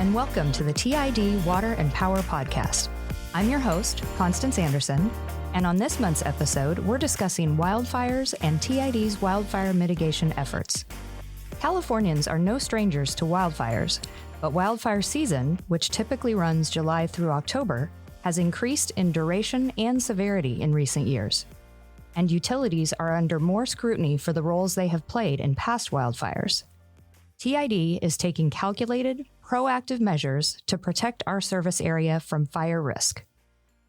and welcome to the TID Water and Power Podcast. I'm your host, Constance Anderson, and on this month's episode, we're discussing wildfires and TID's wildfire mitigation efforts. Californians are no strangers to wildfires, but wildfire season, which typically runs July through October, has increased in duration and severity in recent years. And utilities are under more scrutiny for the roles they have played in past wildfires. TID is taking calculated, proactive measures to protect our service area from fire risk.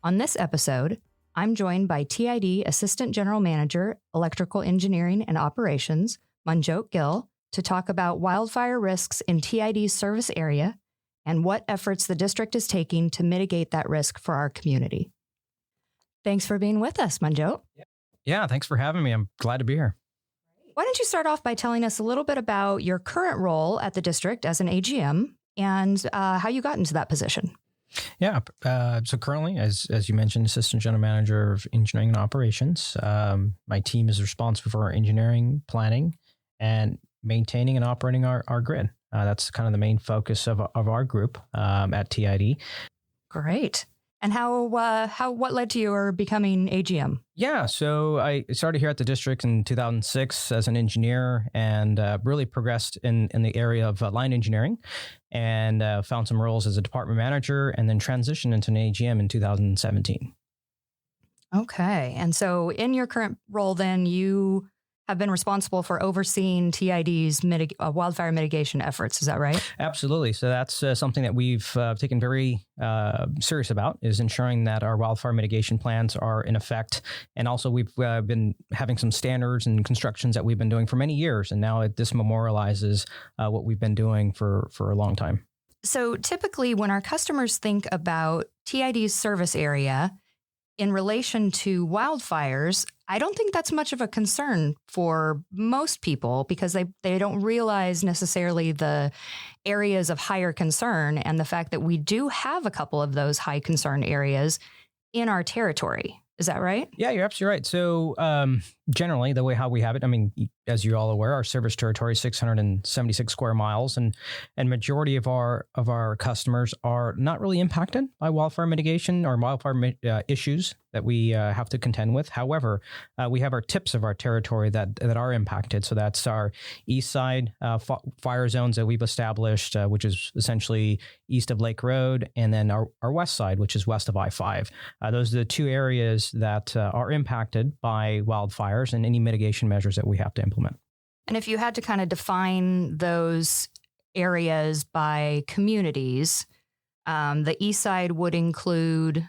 On this episode, I'm joined by TID Assistant General Manager, Electrical Engineering and Operations, Manjot Gill, to talk about wildfire risks in TID's service area and what efforts the district is taking to mitigate that risk for our community. Thanks for being with us, Manjot. Yeah, thanks for having me. I'm glad to be here. Why don't you start off by telling us a little bit about your current role at the district as an AGM and how you got into that position? Yeah, so currently, as you mentioned, Assistant General Manager of Engineering and Operations. My team is responsible for our engineering, planning, and maintaining and operating our grid. That's kind of the main focus of our group at TID. Great. And what led to your becoming AGM? Yeah, so I started here at the district in 2006 as an engineer and really progressed in the area of line engineering and found some roles as a department manager and then transitioned into an AGM in 2017. Okay. And so in your current role, then you have been responsible for overseeing TID's wildfire mitigation efforts. Is that right? Absolutely. So that's something that we've taken very serious about, is ensuring that our wildfire mitigation plans are in effect. And also we've been having some standards and constructions that we've been doing for many years. And now this memorializes what we've been doing for a long time. So typically when our customers think about TID's service area in relation to wildfires, I don't think that's much of a concern for most people because they don't realize necessarily the areas of higher concern and the fact that we do have a couple of those high concern areas in our territory. Is that right? Yeah, you're absolutely right. So generally, the way how we have it, I mean, as you're all aware, our service territory is 676 square miles, and majority of our customers are not really impacted by wildfire mitigation or wildfire issues that we have to contend with. However, we have our tips of our territory that are impacted. So that's our east side fire zones that we've established, which is essentially east of Lake Road, and then our west side, which is west of I-5. Those are the two areas that are impacted by wildfires and any mitigation measures that we have to implement. And if you had to kind of define those areas by communities, the east side would include...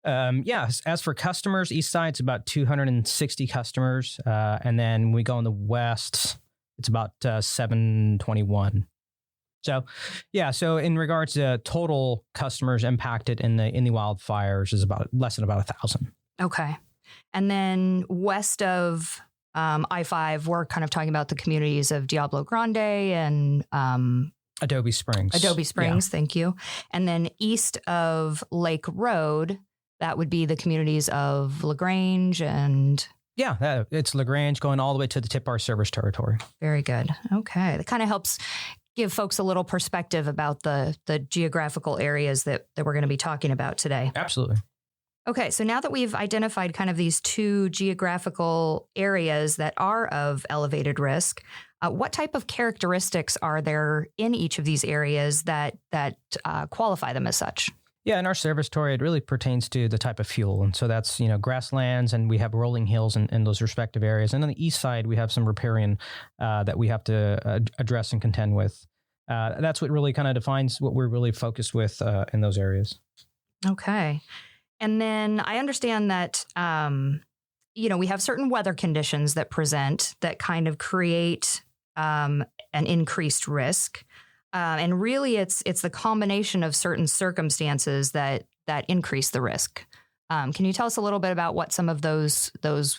As for customers, east side's about 260 customers. And then we go in the west, it's about 721. So, so in regards to total customers impacted in the wildfires is about less than about 1,000. Okay. And then west of I-5, we're kind of talking about the communities of Diablo Grande and Adobe Springs. Yeah. Thank you. And then east of Lake Road, that would be the communities of LaGrange and... Yeah, it's LaGrange going all the way to the tip of our service territory. Very good. Okay. That kind of helps give folks a little perspective about the geographical areas that we're going to be talking about today. Absolutely. Okay, so now that we've identified kind of these two geographical areas that are of elevated risk, what type of characteristics are there in each of these areas that qualify them as such? Yeah, in our service territory, it really pertains to the type of fuel. And so that's, grasslands, and we have rolling hills in those respective areas. And on the east side, we have some riparian that we have to address and contend with. That's what really kind of defines what we're really focused with in those areas. Okay. And then I understand that, we have certain weather conditions that present that kind of create an increased risk. And really, it's the combination of certain circumstances that increase the risk. Can you tell us a little bit about what some of those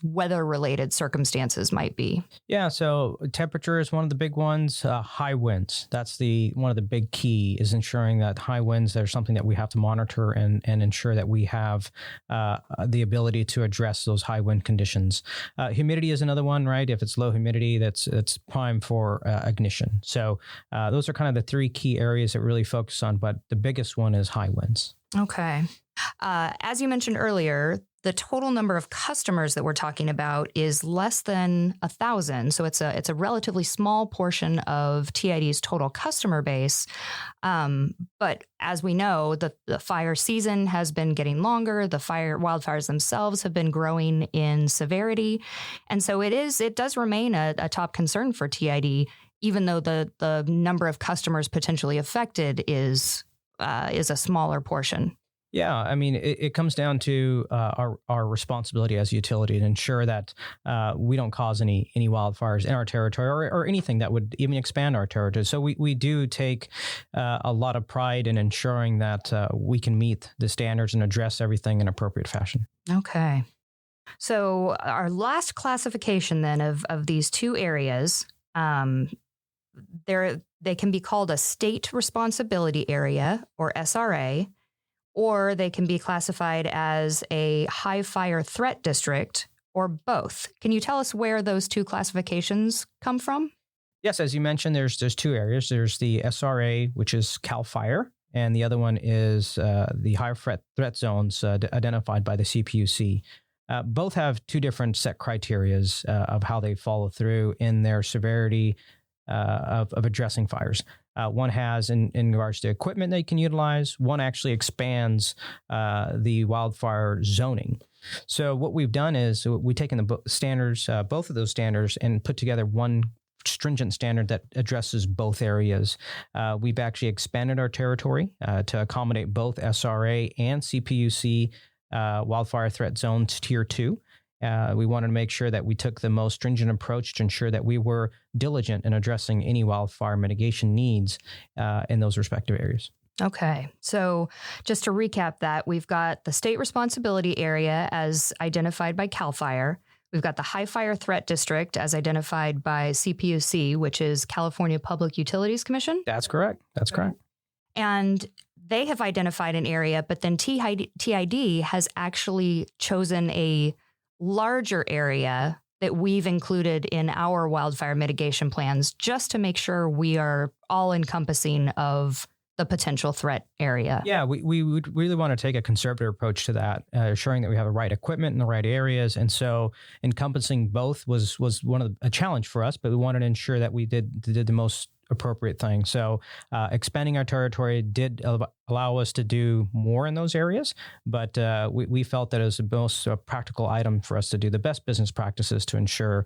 weather-related circumstances might be? Yeah, so temperature is one of the big ones. High winds. That's one of the big key is ensuring that high winds are something that we have to monitor and ensure that we have the ability to address those high wind conditions. Humidity is another one, right? If it's low humidity, that's prime for ignition. So those are kind of the three key areas that we really focus on, but the biggest one is high winds. Okay. As you mentioned earlier, the total number of customers that we're talking about is less than 1,000. So it's a relatively small portion of TID's total customer base. But as we know, the fire season has been getting longer. The wildfires themselves have been growing in severity. And so it does remain a top concern for TID, even though the number of customers potentially affected is a smaller portion. Yeah, I mean, it comes down to our responsibility as a utility to ensure that we don't cause any wildfires in our territory or anything that would even expand our territory. So we do take a lot of pride in ensuring that we can meet the standards and address everything in appropriate fashion. Okay. So our last classification then of these two areas, they can be called a state responsibility area, or SRA, or they can be classified as a high fire threat district, or both. Can you tell us where those two classifications come from? Yes, as you mentioned, there's two areas. There's the SRA, which is CAL FIRE, and the other one is the high threat zones identified by the CPUC. Both have two different set criterias of how they follow through in their severity of addressing fires. One has in regards to equipment they can utilize. One actually expands the wildfire zoning. So what we've done is we've taken the standards, both of those standards, and put together one stringent standard that addresses both areas. We've actually expanded our territory to accommodate both SRA and CPUC wildfire threat zones tier 2. We wanted to make sure that we took the most stringent approach to ensure that we were diligent in addressing any wildfire mitigation needs in those respective areas. Okay. So just to recap that, we've got the state responsibility area as identified by CAL FIRE. We've got the high fire threat district as identified by CPUC, which is California Public Utilities Commission. That's correct. That's correct. And they have identified an area, but then TID has actually chosen a larger area that we've included in our wildfire mitigation plans just to make sure we are all encompassing of the potential threat area. Yeah, we would really want to take a conservative approach to that, ensuring that we have the right equipment in the right areas. And so encompassing both was one of a challenge for us, but we wanted to ensure that we did the most appropriate thing. So expanding our territory did allow us to do more in those areas, but we felt that it was the most practical item for us to do the best business practices to ensure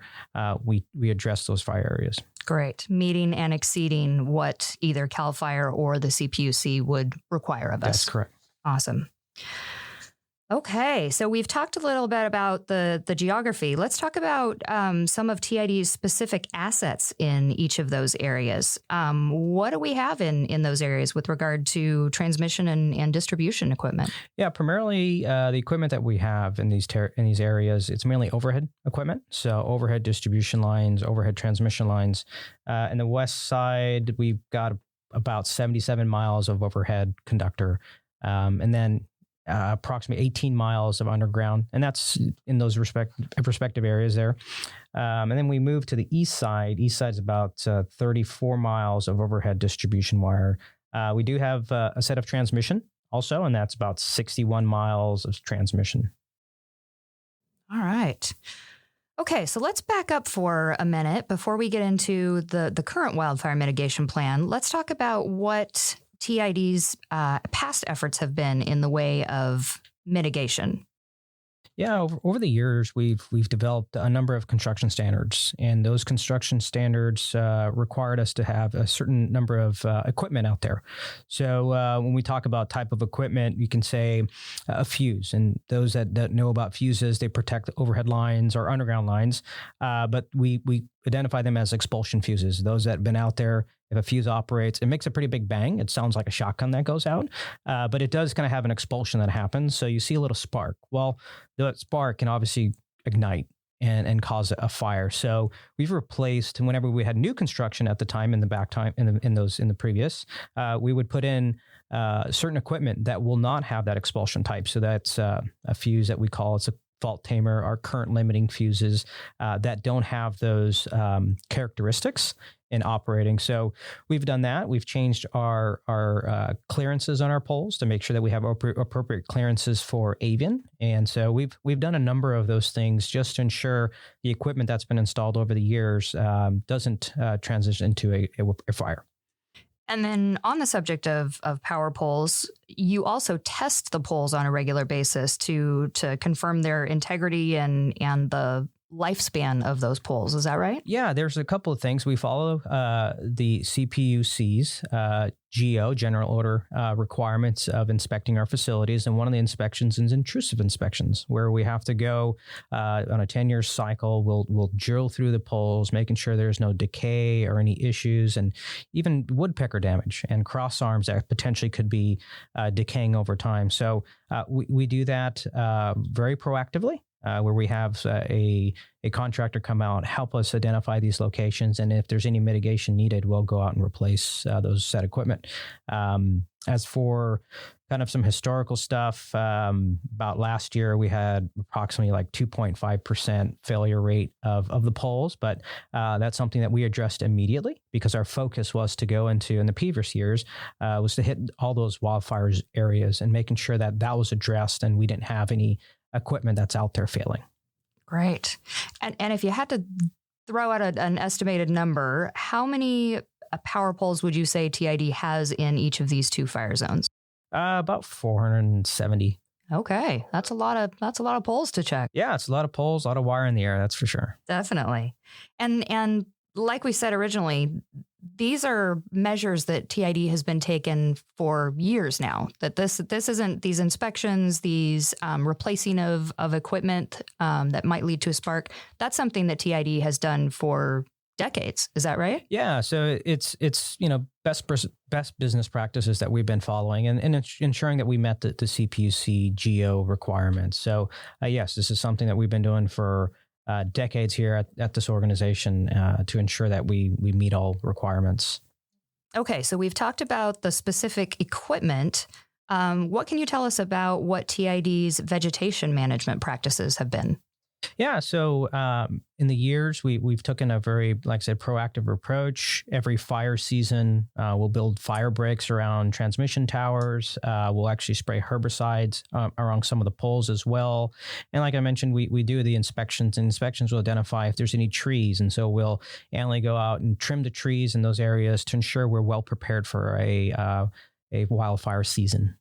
we address those fire areas. Great. Meeting and exceeding what either CAL FIRE or the CPUC would require of us. That's correct. Awesome. Okay, so we've talked a little bit about the geography. Let's talk about some of TID's specific assets in each of those areas. What do we have in those areas with regard to transmission and distribution equipment? Yeah, primarily the equipment that we have in these areas, it's mainly overhead equipment. So overhead distribution lines, overhead transmission lines. In the west side, we've got about 77 miles of overhead conductor, and then approximately 18 miles of underground, and that's in those respective areas there. And then we move to the east side. East side is about 34 miles of overhead distribution wire. We do have a set of transmission also, and that's about 61 miles of transmission. All right. Okay, so let's back up for a minute before we get into the current wildfire mitigation plan. Let's talk about what TID's past efforts have been in the way of mitigation. Yeah, over the years, we've developed a number of construction standards, and those construction standards required us to have a certain number of equipment out there. So when we talk about type of equipment, you can say a fuse, and those that know about fuses, they protect overhead lines or underground lines. But we identify them as expulsion fuses. Those that have been out there, if a fuse operates, it makes a pretty big bang. It sounds like a shotgun that goes out, but it does kind of have an expulsion that happens. So you see a little spark. Well, the spark can obviously ignite and cause a fire. So we've replaced, whenever we had new construction at the time, in the previous, we would put in certain equipment that will not have that expulsion type. So that's a fuse that we call, it's a fault tamer, our current limiting fuses that don't have those characteristics in operating. So we've done that. We've changed our clearances on our poles to make sure that we have appropriate clearances for avian. And so we've done a number of those things just to ensure the equipment that's been installed over the years doesn't transition into a fire. And then on the subject of power poles, you also test the poles on a regular basis to confirm their integrity and the lifespan of those poles. Is that right? Yeah, there's a couple of things. We follow the CPUC's GO, general order requirements of inspecting our facilities. And one of the inspections is intrusive inspections, where we have to go on a 10-year cycle. We'll drill through the poles, making sure there's no decay or any issues, and even woodpecker damage and cross arms that potentially could be decaying over time. So we do that very proactively. Where we have a contractor come out, help us identify these locations, and if there's any mitigation needed, we'll go out and replace those set equipment. As for kind of some historical stuff, about last year, we had approximately like 2.5% failure rate of the poles, but that's something that we addressed immediately because our focus was to go into, in the previous years, was to hit all those wildfires areas and making sure that was addressed and we didn't have any equipment that's out there failing. Great. And if you had to throw out an estimated number, how many power poles would you say TID has in each of these two fire zones? About 470. Okay, that's a lot of poles to check. Yeah, it's a lot of poles, a lot of wire in the air. That's for sure. Definitely. And like we said originally, these are measures that TID has been taken for years now. That this isn't these inspections, these replacing of equipment that might lead to a spark. That's something that TID has done for decades. Is that right? Yeah. So it's best business practices that we've been following and ensuring that we met the CPUC GO requirements. So yes, this is something that we've been doing for decades here at this organization to ensure that we meet all requirements. Okay, so we've talked about the specific equipment. What can you tell us about what TID's vegetation management practices have been? Yeah, so in the years, we've taken a very, like I said, proactive approach. Every fire season, we'll build fire breaks around transmission towers. We'll actually spray herbicides around some of the poles as well. And like I mentioned, we do the inspections, and inspections will identify if there's any trees. And so we'll annually go out and trim the trees in those areas to ensure we're well prepared for a wildfire season.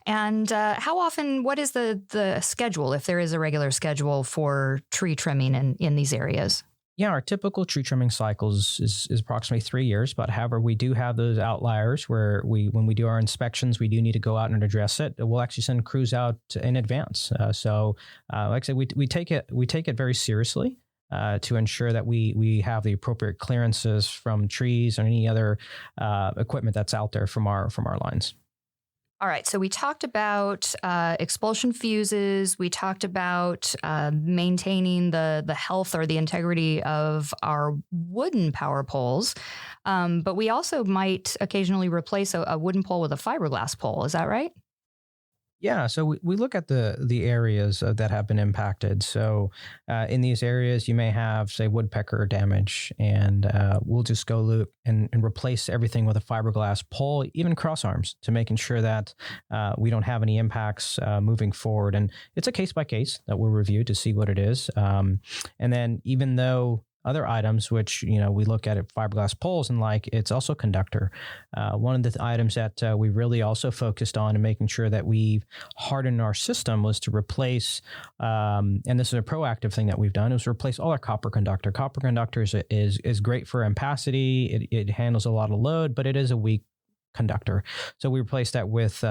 And how often, what is the schedule, if there is a regular schedule for tree trimming in these areas? Yeah, our typical tree trimming cycles is approximately 3 years. But however, we do have those outliers where when we do our inspections, we do need to go out and address it. We'll actually send crews out in advance. So like I said, we take it very seriously. To ensure that we have the appropriate clearances from trees or any other equipment that's out there from our lines. All right. So we talked about expulsion fuses. We talked about maintaining the health or the integrity of our wooden power poles. But we also might occasionally replace a wooden pole with a fiberglass pole. Is that right? Yeah, so we look at the areas that have been impacted. So in these areas, you may have, say, woodpecker damage, and we'll just go loop and replace everything with a fiberglass pole, even cross arms, to making sure that we don't have any impacts moving forward. And it's a case by case that we'll review to see what it is. And then even though other items, which, we look at fiberglass poles and it's also conductor. One of the items that we really also focused on and making sure that we've hardened our system was to replace, and this is a proactive thing that we've done, is replace all our copper conductor. Copper conductor is great for ampacity. It handles a lot of load, but it is a weak conductor. So we replaced that with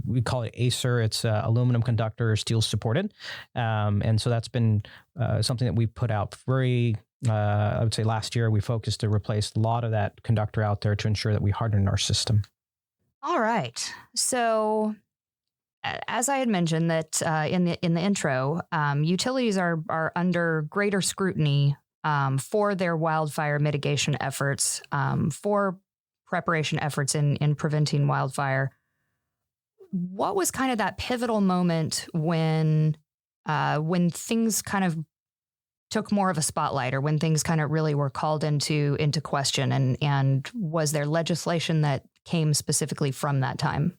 we call it ACER. It's aluminum conductor, steel supported. And so that's been something that we put out very, I would say last year, we focused to replace a lot of that conductor out there to ensure that we harden our system. All right. So as I had mentioned that in the intro, utilities are under greater scrutiny for their wildfire mitigation efforts, for preparation efforts in preventing wildfire. What was kind of that pivotal moment when things kind of took more of a spotlight, or when things kind of really were called into question, and was there legislation that came specifically from that time?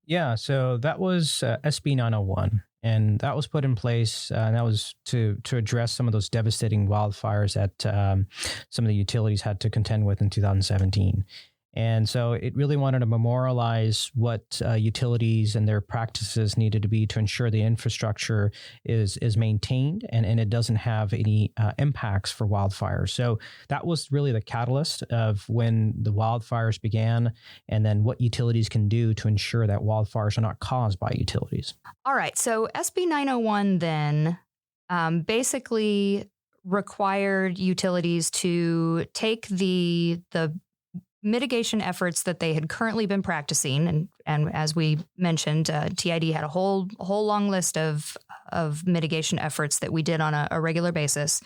Yeah, so that was SB 901, and that was put in place, and that was to address some of those devastating wildfires that some of the utilities had to contend with in 2017. And so it really wanted to memorialize what utilities and their practices needed to be to ensure the infrastructure is maintained and it doesn't have any impacts for wildfires. So that was really the catalyst of when the wildfires began, and then what utilities can do to ensure that wildfires are not caused by utilities. All right. So SB 901 then basically required utilities to take the mitigation efforts that they had currently been practicing, and as we mentioned, TID had a whole long list of mitigation efforts that we did on a regular basis,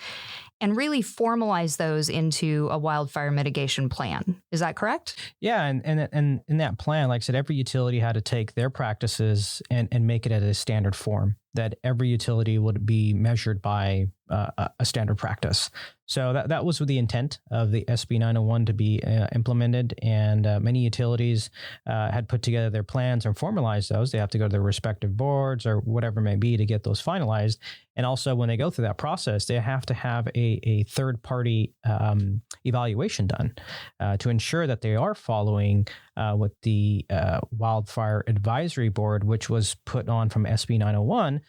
and really formalize those into a wildfire mitigation plan. Is that correct? Yeah, and in that plan, like I said, every utility had to take their practices and make it at a standard form, that every utility would be measured by a standard practice. So that was the intent of the SB 901 to be implemented, and many utilities had put together their plans and formalized those. They have to go to their respective boards or whatever it may be to get those finalized. And also, when they go through that process, they have to have a third-party evaluation done to ensure that they are following what the Wildfire Advisory Board, which was put on from SB 901,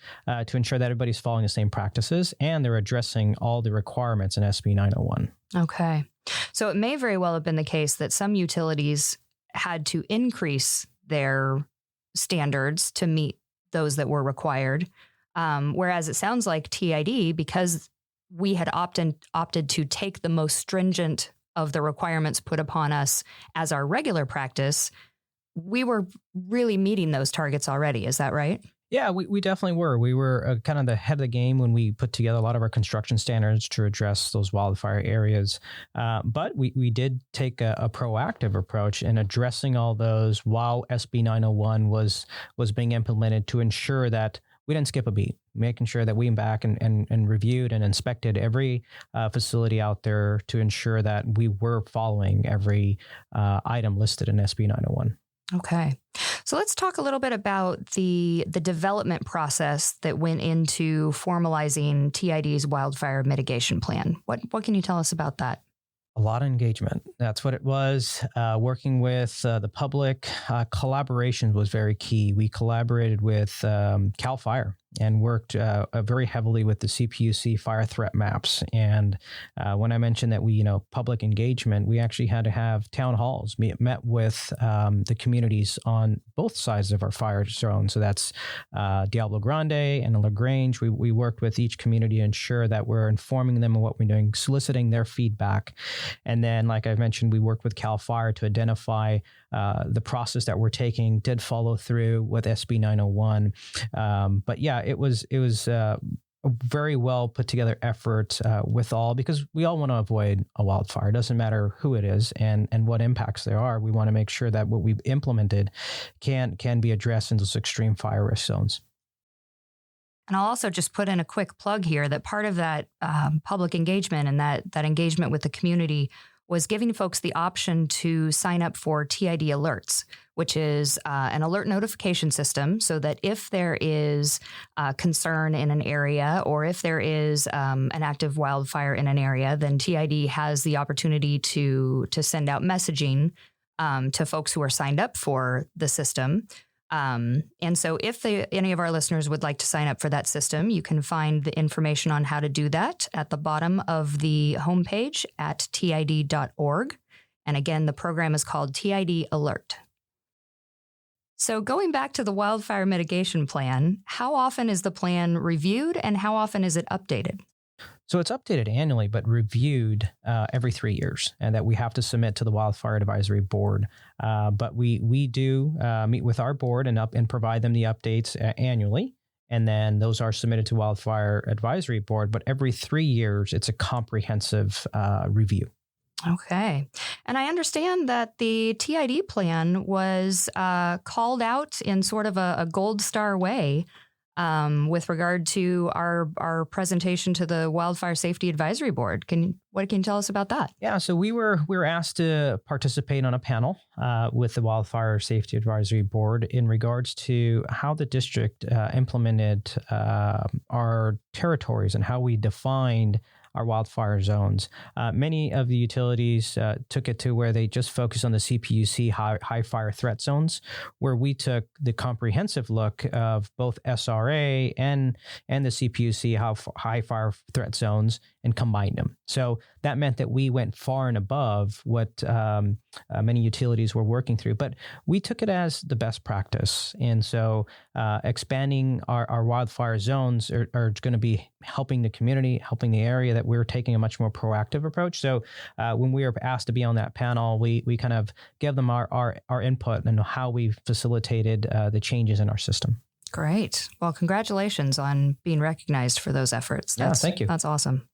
to ensure that everybody's following the same practices and they're addressing all the requirements in SB 901. Okay. So it may very well have been the case that some utilities had to increase their standards to meet those that were required. Whereas it sounds like TID, because we had opted to take the most stringent of the requirements put upon us as our regular practice, we were really meeting those targets already. Is that right? Yeah, we definitely were. We were kind of the head of the game when we put together a lot of our construction standards to address those wildfire areas. But we did take a proactive approach in addressing all those while SB 901 was being implemented, to ensure that we didn't skip a beat, making sure that we went back and reviewed and inspected every facility out there to ensure that we were following every item listed in SB 901. Okay. So let's talk a little bit about the development process that went into formalizing TID's wildfire mitigation plan. What can you tell us about that? A lot of engagement. That's what it was. Working with the public, collaboration was very key. We collaborated with Cal Fire and worked very heavily with the CPUC fire threat maps. And when I mentioned that we, public engagement, we actually had to have town halls. We met with the communities on both sides of our fire zone. So that's Diablo Grande and LaGrange. We worked with each community to ensure that we're informing them of what we're doing, soliciting their feedback. And then, like I mentioned, we worked with Cal Fire to identify the process that we're taking, did follow through with SB 901. But yeah, it was a very well put together effort with all, because we all want to avoid a wildfire. It doesn't matter who it is and what impacts there are. We want to make sure that what we've implemented can be addressed in those extreme fire risk zones. And I'll also just put in a quick plug here that part of that public engagement and that engagement with the community was giving folks the option to sign up for TID alerts, which is an alert notification system, so that if there is concern in an area, or if there is an active wildfire in an area, then TID has the opportunity to send out messaging to folks who are signed up for the system. And so if any of our listeners would like to sign up for that system, you can find the information on how to do that at the bottom of the homepage at tid.org. And again, the program is called TID Alert. So going back to the wildfire mitigation plan, how often is the plan reviewed and how often is it updated? So it's updated annually, but reviewed every 3 years, and that we have to submit to the Wildfire Advisory Board. But we do meet with our board and provide them the updates annually. And then those are submitted to Wildfire Advisory Board. But every 3 years, it's a comprehensive review. Okay. And I understand that the TID plan was called out in sort of a gold star way with regard to our presentation to the Wildfire Safety Advisory Board. What can you tell us about that? Yeah, so we were asked to participate on a panel with the Wildfire Safety Advisory Board in regards to how the district implemented our territories and how we defined our wildfire zones. Many of the utilities took it to where they just focus on the CPUC high fire threat zones, where we took the comprehensive look of both SRA and the CPUC high fire threat zones and combined them. So that meant that we went far and above what many utilities were working through, but we took it as the best practice. And so expanding our wildfire zones are going to be helping the community, helping the area, that we're taking a much more proactive approach. So when we were asked to be on that panel, we kind of gave them our input and how we facilitated the changes in our system. Great. Well, congratulations on being recognized for those efforts. Thank you. That's awesome.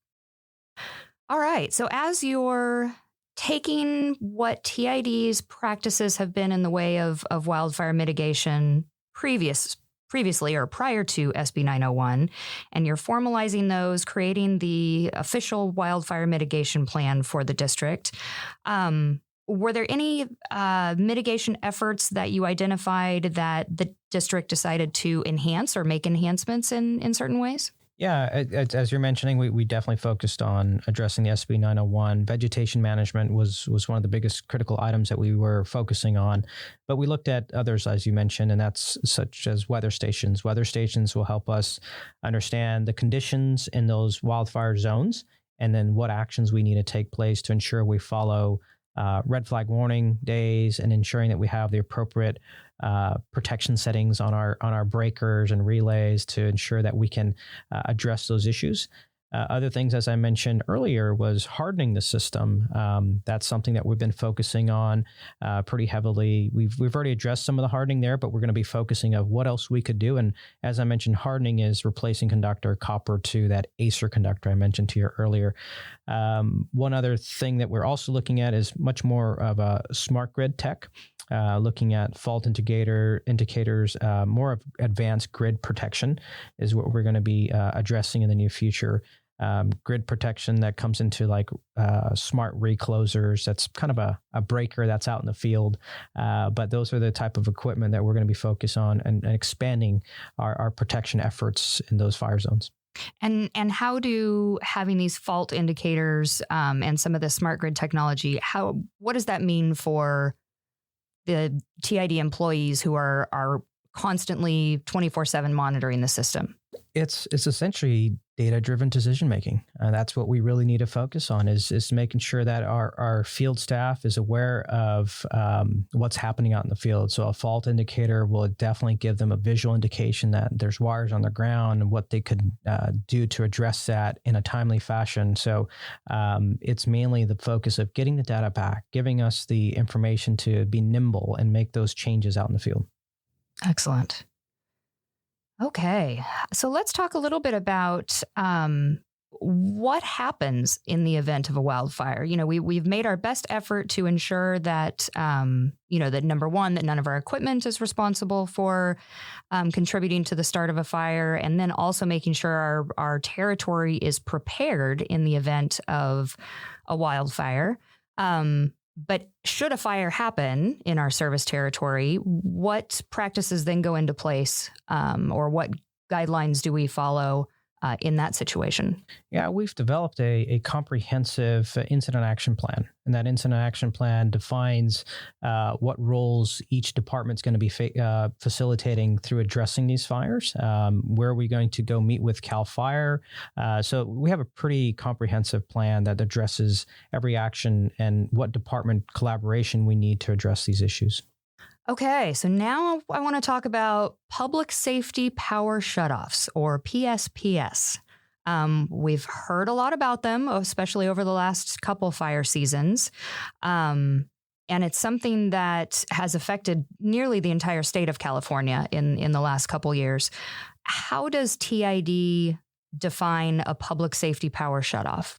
All right. So as you're taking what TID's practices have been in the way of wildfire mitigation previously or prior to SB 901, and you're formalizing those, creating the official wildfire mitigation plan for the district, were there any mitigation efforts that you identified that the district decided to enhance or make enhancements in certain ways? Yeah, as you're mentioning, we definitely focused on addressing the SB 901. Vegetation management was one of the biggest critical items that we were focusing on. But we looked at others, as you mentioned, and that's such as weather stations. Weather stations will help us understand the conditions in those wildfire zones and then what actions we need to take place to ensure we follow red flag warning days and ensuring that we have the appropriate protection settings on our breakers and relays to ensure that we can address those issues. Other things, as I mentioned earlier, was hardening the system. That's something that we've been focusing on pretty heavily. We've already addressed some of the hardening there, but we're going to be focusing on what else we could do. And as I mentioned, hardening is replacing conductor copper to that Acer conductor I mentioned to you earlier. One other thing that we're also looking at is much more of a smart grid tech. Looking at fault indicators, more of advanced grid protection is what we're going to be addressing in the near future. Grid protection that comes into like smart reclosers. That's kind of a breaker that's out in the field. But those are the type of equipment that we're going to be focused on and what our protection efforts in those fire zones. And how do having these fault indicators and some of the smart grid technology, what does that mean for the TID employees who are constantly 24/7 monitoring the system? It's essentially data-driven decision-making. That's what we really need to focus on is making sure that our field staff is aware of what's happening out in the field. So a fault indicator will definitely give them a visual indication that there's wires on the ground and what they could do to address that in a timely fashion. So it's mainly the focus of getting the data back, giving us the information to be nimble and make those changes out in the field. Excellent. Okay, so let's talk a little bit about what happens in the event of a wildfire. You know, we've made our best effort to ensure that, that number one, that none of our equipment is responsible for contributing to the start of a fire, and then also making sure our territory is prepared in the event of a wildfire. But should a fire happen in our service territory, what practices then go into place, or what guidelines do we follow in that situation? Yeah, we've developed a comprehensive incident action plan. And that incident action plan defines what roles each department's going to be facilitating through addressing these fires. Where are we going to go meet with CAL FIRE? So we have a pretty comprehensive plan that addresses every action and what department collaboration we need to address these issues. Okay, so now I want to talk about public safety power shutoffs, or PSPS. We've heard a lot about them, especially over the last couple fire seasons. And it's something that has affected nearly the entire state of California in the last couple years. How does TID define a public safety power shutoff?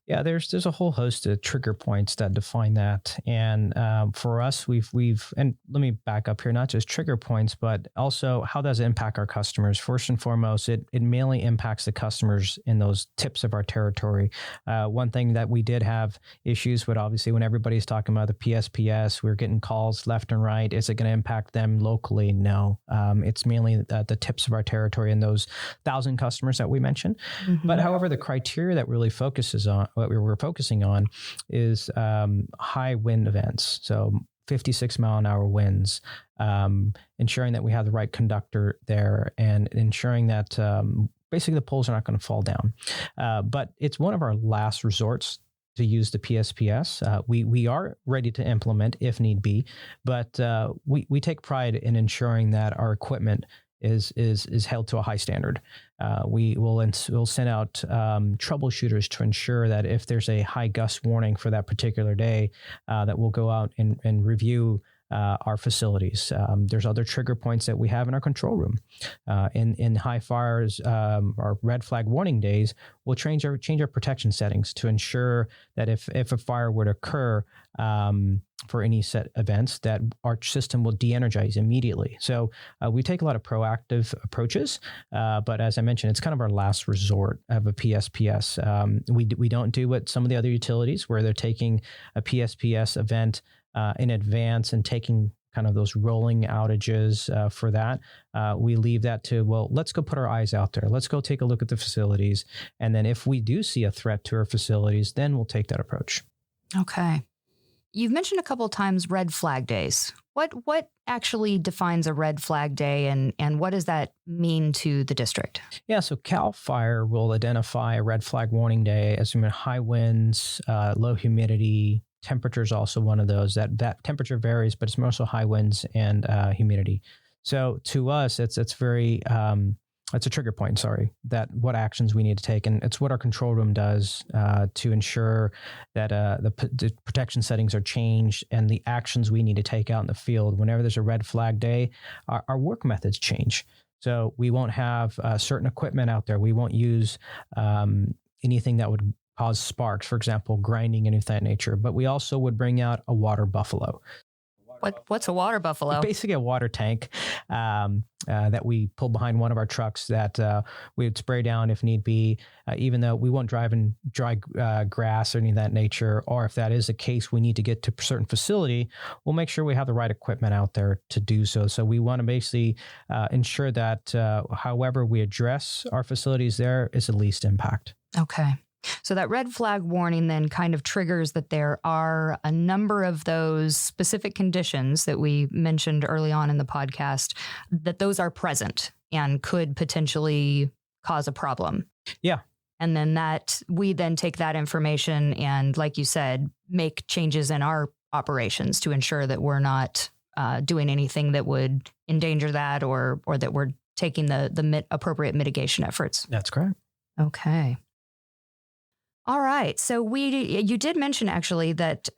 Yeah, there's a whole host of trigger points that define that, and for us, we've and let me back up here, not just trigger points, but also how does it impact our customers? First and foremost, it mainly impacts the customers in those tips of our territory. One thing that we did have issues with, obviously, when everybody's talking about the PSPS, we're getting calls left and right. Is it going to impact them locally? No, it's mainly the tips of our territory and those 1,000 customers that we mentioned. Mm-hmm. But however, the criteria that really focuses on what we were focusing on is high wind events. So 56 mile an hour winds, ensuring that we have the right conductor there and ensuring that basically the poles are not going to fall down. But it's one of our last resorts to use the PSPS. We are ready to implement if need be, but we take pride in ensuring that our equipment is held to a high standard. We'll send out troubleshooters to ensure that if there's a high gust warning for that particular day, that we'll go out and review our facilities. There's other trigger points that we have in our control room. In high fires, our red flag warning days, we'll change our protection settings to ensure that if a fire were to occur for any set events, that our system will de-energize immediately. So we take a lot of proactive approaches, but as I mentioned, it's kind of our last resort of a PSPS. We don't do what some of the other utilities where they're taking a PSPS event in advance and taking kind of those rolling outages for that. We leave that to, well, let's go put our eyes out there. Let's go take a look at the facilities. And then if we do see a threat to our facilities, then we'll take that approach. Okay. You've mentioned a couple of times red flag days. What actually defines a red flag day and what does that mean to the district? Yeah, so CAL FIRE will identify a red flag warning day as high winds, low humidity. Temperature is also one of those. That temperature varies, but it's more so high winds and humidity. So to us, it's very it's a trigger point. That what actions we need to take, and it's what our control room does to ensure that the protection settings are changed and the actions we need to take out in the field. Whenever there's a red flag day, our work methods change. So we won't have certain equipment out there. We won't use anything that would cause sparks, for example, grinding and of that nature. But we also would bring out a water buffalo. What's a water buffalo? Basically a water tank that we pull behind one of our trucks that we would spray down if need be, even though we won't drive in dry grass or any of that nature. Or if that is the case, we need to get to a certain facility, we'll make sure we have the right equipment out there to do so. So we want to basically ensure that however we address our facilities there is the least impact. Okay. So that red flag warning then kind of triggers that there are a number of those specific conditions that we mentioned early on in the podcast, that those are present and could potentially cause a problem. Yeah. And then we then take that information and, like you said, make changes in our operations to ensure that we're not doing anything that would endanger that or that we're taking the appropriate mitigation efforts. That's correct. Okay. All right. So you did mention actually that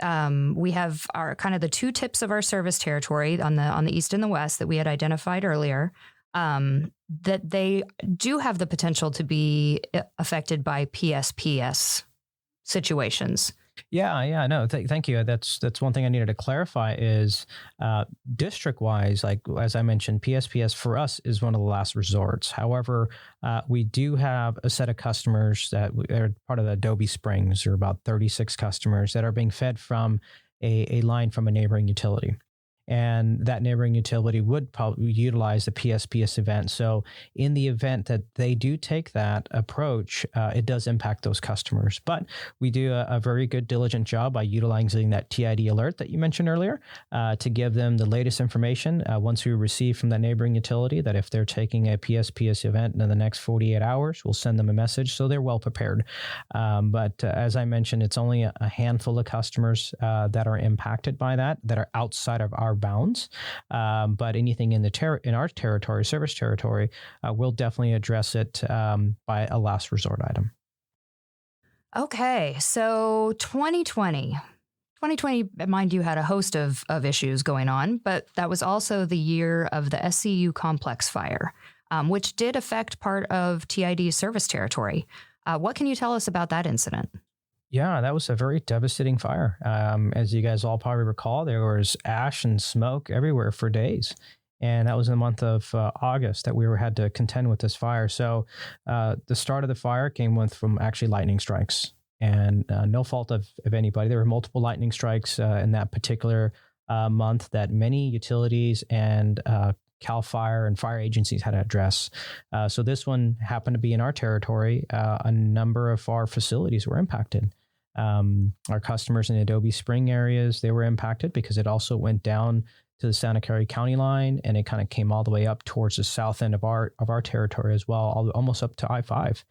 we have our kind of the two tips of our service territory on the east and the west that we had identified earlier, that they do have the potential to be affected by PSPS situations. Yeah. No, thank you. That's one thing I needed to clarify is district-wise, like as I mentioned, PSPS for us is one of the last resorts. However, we do have a set of customers that are part of the Adobe Springs. There are about 36 customers that are being fed from a line from a neighboring utility. And that neighboring utility would probably utilize the PSPS event. So in the event that they do take that approach, it does impact those customers. But we do a very good, diligent job by utilizing that TID alert that you mentioned earlier to give them the latest information once we receive from that neighboring utility that if they're taking a PSPS event in the next 48 hours, we'll send them a message so they're well prepared. But as I mentioned, it's only a handful of customers that are impacted by that are outside of our bounds. But anything in in our territory, service territory, we'll definitely address it by a last resort item. Okay, so 2020, mind you, had a host of issues going on, but that was also the year of the SCU complex fire, which did affect part of TID's service territory. What can you tell us about that incident? Yeah, that was a very devastating fire. As you guys all probably recall, there was ash and smoke everywhere for days. And that was in the month of August that we had to contend with this fire. So the start of the fire came from actually lightning strikes, and no fault of anybody. There were multiple lightning strikes in that particular month that many utilities and CAL FIRE and fire agencies had to address. So this one happened to be in our territory. A number of our facilities were impacted. Our customers in the Adobe Spring areas, they were impacted because it also went down to the Santa Clara County line, and it kind of came all the way up towards the south end of our territory as well, almost up to I-5.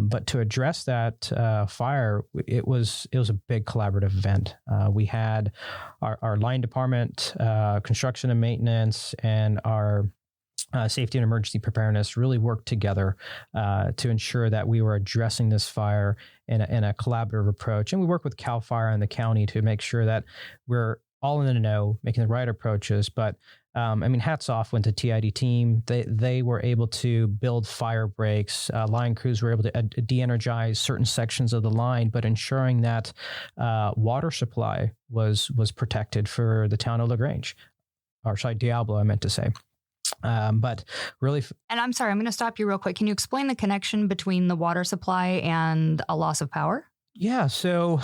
But to address that fire, it was a big collaborative event. We had our line department, construction and maintenance, and our safety and emergency preparedness really worked together to ensure that we were addressing this fire in a collaborative approach. And we work with CAL FIRE and the county to make sure that we're all in the know, making the right approaches. But hats off went to TID team. They were able to build fire breaks. Line crews were able to de-energize certain sections of the line, but ensuring that water supply was protected for the town of LaGrange, or sorry, Diablo, I meant to say. But really, and I'm sorry, I'm going to stop you real quick. Can you explain the connection between the water supply and a loss of power? Yeah, so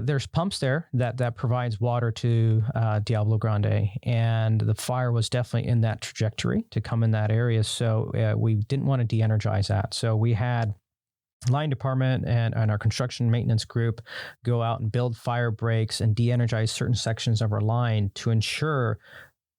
there's pumps there that provides water to Diablo Grande, and the fire was definitely in that trajectory to come in that area. So we didn't want to de-energize that. So we had line department and our construction maintenance group go out and build fire breaks and de-energize certain sections of our line to ensure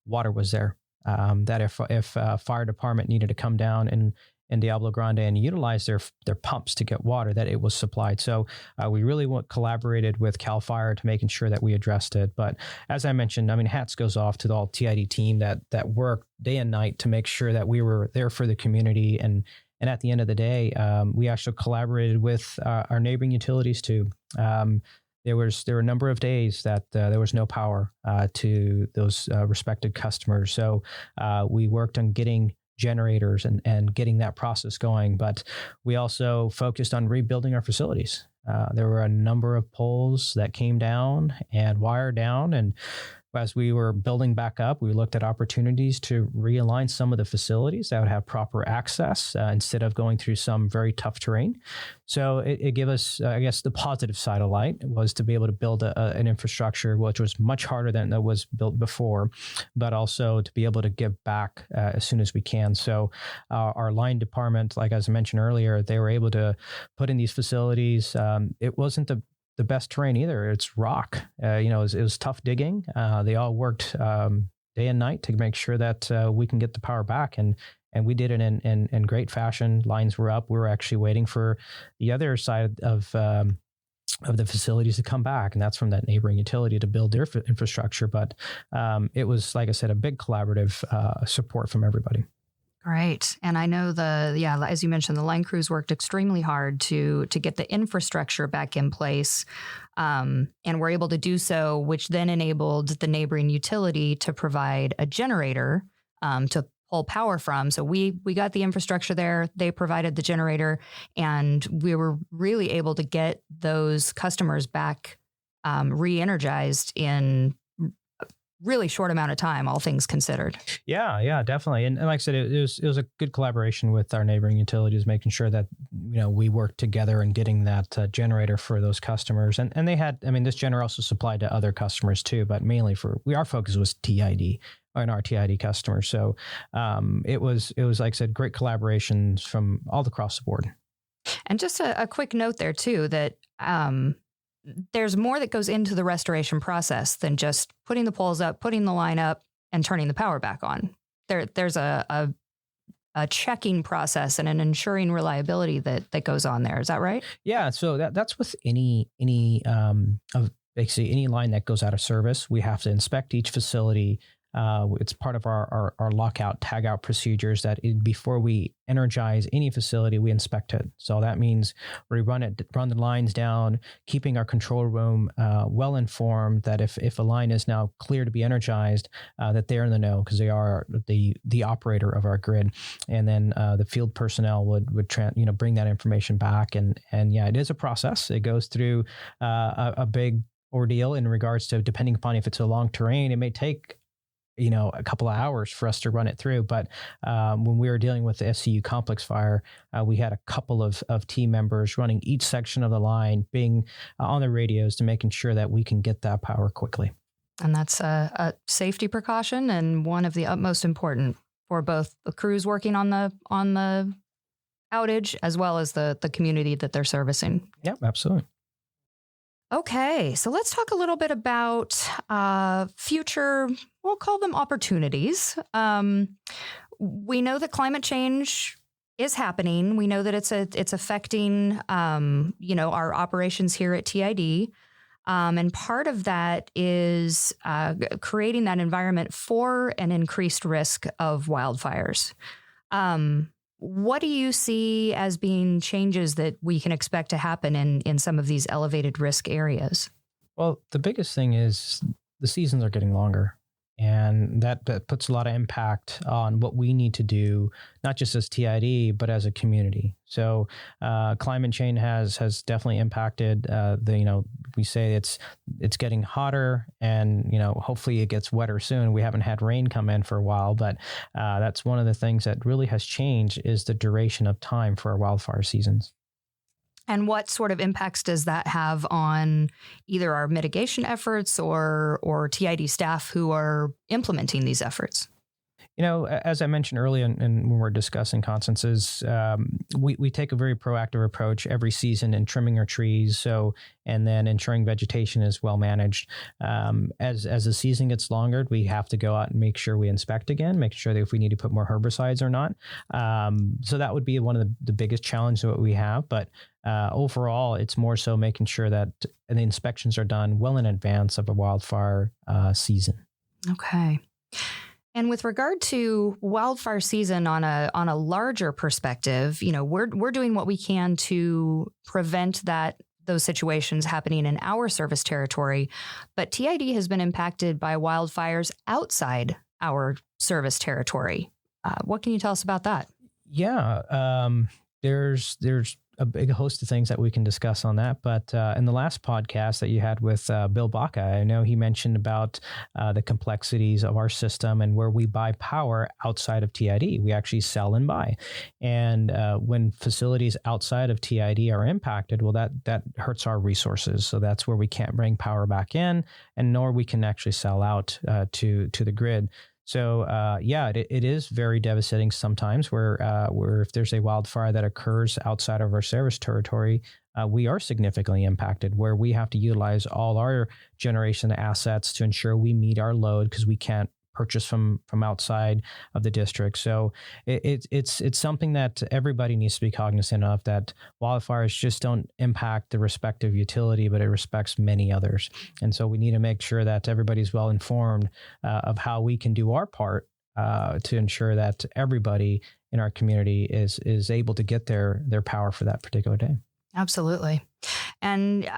water was there. That if fire department needed to come down in Diablo Grande and utilize their pumps to get water, that it was supplied. So we really collaborated with CAL FIRE to making sure that we addressed it. But as I mentioned, hats goes off to the all TID team that worked day and night to make sure that we were there for the community. And at the end of the day, we actually collaborated with our neighboring utilities too. There were a number of days that there was no power to those respected customers. So we worked on getting generators and getting that process going. But we also focused on rebuilding our facilities. There were a number of poles that came down and wired down. And as we were building back up, we looked at opportunities to realign some of the facilities that would have proper access instead of going through some very tough terrain. So it gave us, I guess, the positive side of light was to be able to build an infrastructure, which was much harder than it was built before, but also to be able to give back as soon as we can. So our line department, like as I mentioned earlier, they were able to put in these facilities. It wasn't the best terrain either. It's rock. It was tough digging. They all worked day and night to make sure that we can get the power back. And we did it in great fashion. Lines were up. We were actually waiting for the other side of the facilities to come back. And that's from that neighboring utility to build their infrastructure. But it was, like I said, a big collaborative support from everybody. Great. And I know as you mentioned, the line crews worked extremely hard to get the infrastructure back in place, and were able to do so, which then enabled the neighboring utility to provide a generator to pull power from. So we got the infrastructure there, they provided the generator, and we were really able to get those customers back re-energized in really short amount of time, all things considered. Yeah, definitely. And like I said, it was a good collaboration with our neighboring utilities, making sure that, we worked together in getting that generator for those customers. And they had, this generator also supplied to other customers too, but mainly our focus was TID and our TID customers. So it was, like I said, great collaborations from all across the board. And just a quick note there too, that there's more that goes into the restoration process than just putting the poles up, putting the line up, and turning the power back on. There's a checking process and an ensuring reliability that goes on there. Is that right? Yeah. So that's with any basically any line that goes out of service, we have to inspect each facility. It's part of our lockout, tagout procedures that before we energize any facility, we inspect it. So that means we run the lines down, keeping our control room well informed that if a line is now clear to be energized, that they're in the know because they are the operator of our grid. And then the field personnel would bring that information back. And yeah, it is a process. It goes through a big ordeal in regards to, depending upon if it's a long terrain, it may take a couple of hours for us to run it through. But when we were dealing with the SCU complex fire, we had a couple of team members running each section of the line, being on the radios to making sure that we can get that power quickly. And that's a safety precaution and one of the utmost important for both the crews working on the outage as well as the community that they're servicing. Yeah, absolutely. Okay, so let's talk a little bit about future, we'll call them opportunities. We know that climate change is happening. We know that it's affecting, our operations here at TID. And part of that is creating that environment for an increased risk of wildfires. What do you see as being changes that we can expect to happen in some of these elevated risk areas? Well, the biggest thing is the seasons are getting longer. And that puts a lot of impact on what we need to do, not just as TID, but as a community. So climate change has definitely impacted we say it's getting hotter and, hopefully it gets wetter soon. We haven't had rain come in for a while, but that's one of the things that really has changed is the duration of time for our wildfire seasons. And what sort of impacts does that have on either our mitigation efforts or TID staff who are implementing these efforts? As I mentioned earlier, and when we're discussing constances, we take a very proactive approach every season in trimming our trees. And then ensuring vegetation is well managed. As the season gets longer, we have to go out and make sure we inspect again, make sure that if we need to put more herbicides or not. So that would be one of the biggest challenges that we have. But overall, it's more so making sure that the inspections are done well in advance of a wildfire season. Okay. And with regard to wildfire season on a larger perspective, we're doing what we can to prevent those situations happening in our service territory. But TID has been impacted by wildfires outside our service territory. What can you tell us about that? Yeah, there's a big host of things that we can discuss on that. But in the last podcast that you had with Bill Baca, I know he mentioned about the complexities of our system and where we buy power outside of TID. We actually sell and buy. And when facilities outside of TID are impacted, well, that hurts our resources. So that's where we can't bring power back in, and nor we can actually sell out to the grid. So, it is very devastating sometimes where if there's a wildfire that occurs outside of our service territory, we are significantly impacted where we have to utilize all our generation assets to ensure we meet our load because we can't purchase from outside of the district. So it's something that everybody needs to be cognizant of, that wildfires just don't impact the respective utility, but it respects many others. And so we need to make sure that everybody's well informed of how we can do our part to ensure that everybody in our community is able to get their power for that particular day. Absolutely. And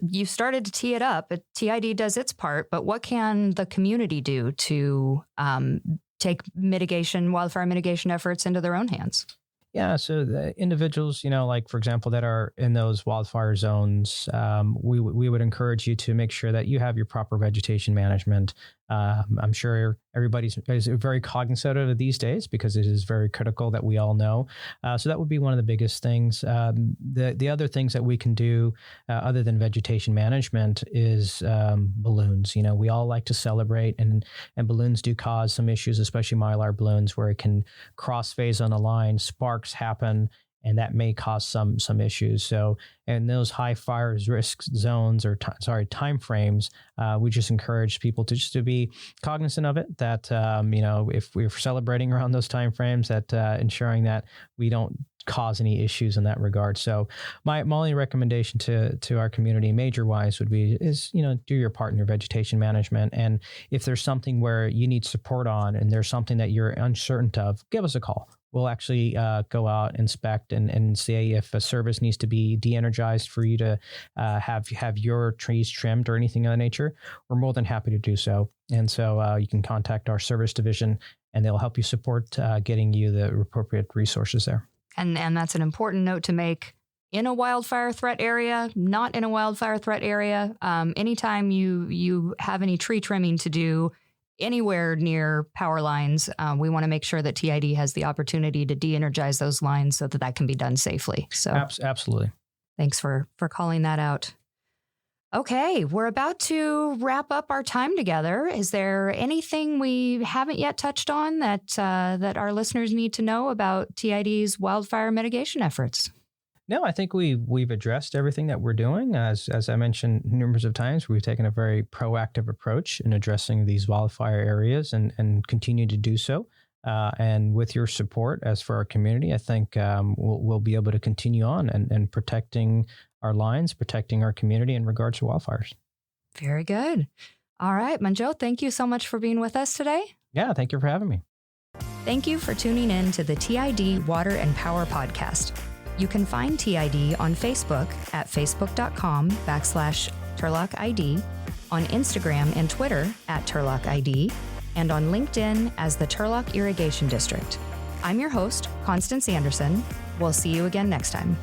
you started to tee it up. TID does its part, but what can the community do to take wildfire mitigation efforts into their own hands? Yeah, so the individuals, like, for example, that are in those wildfire zones, we would encourage you to make sure that you have your proper vegetation management. I'm sure everybody's very cognizant of it these days because it is very critical that we all know. So that would be one of the biggest things. The other things that we can do other than vegetation management is balloons. We all like to celebrate, and balloons do cause some issues, especially mylar balloons, where it can cross phase on a line, sparks happen, and that may cause some issues. So in those high fire risk zones or time frames, we just encourage people to be cognizant of it, that if we're celebrating around those time frames, that ensuring that we don't cause any issues in that regard. So my only recommendation to our community major wise would be is, do your part in your vegetation management. And if there's something where you need support on and there's something that you're uncertain of, give us a call. We'll actually go out, inspect, and say if a service needs to be de-energized for you to have your trees trimmed or anything of that nature. We're more than happy to do so. And so you can contact our service division, and they'll help you support getting you the appropriate resources there. And that's an important note to make in a wildfire threat area, not in a wildfire threat area. Anytime you have any tree trimming to do anywhere near power lines, we want to make sure that TID has the opportunity to de-energize those lines so that can be done safely. So absolutely. Thanks for calling that out. Okay, we're about to wrap up our time together. Is there anything we haven't yet touched on that our listeners need to know about TID's wildfire mitigation efforts? No, I think we've addressed everything that we're doing. As I mentioned numerous of times, we've taken a very proactive approach in addressing these wildfire areas and continue to do so. And with your support, as for our community, I think we'll be able to continue on and protecting our lines, protecting our community in regards to wildfires. Very good. All right, Manjot, thank you so much for being with us today. Yeah, thank you for having me. Thank you for tuning in to the TID Water and Power Podcast. You can find TID on Facebook at facebook.com/TurlockID, on Instagram and Twitter at TurlockID, and on LinkedIn as the Turlock Irrigation District. I'm your host, Constance Anderson. We'll see you again next time.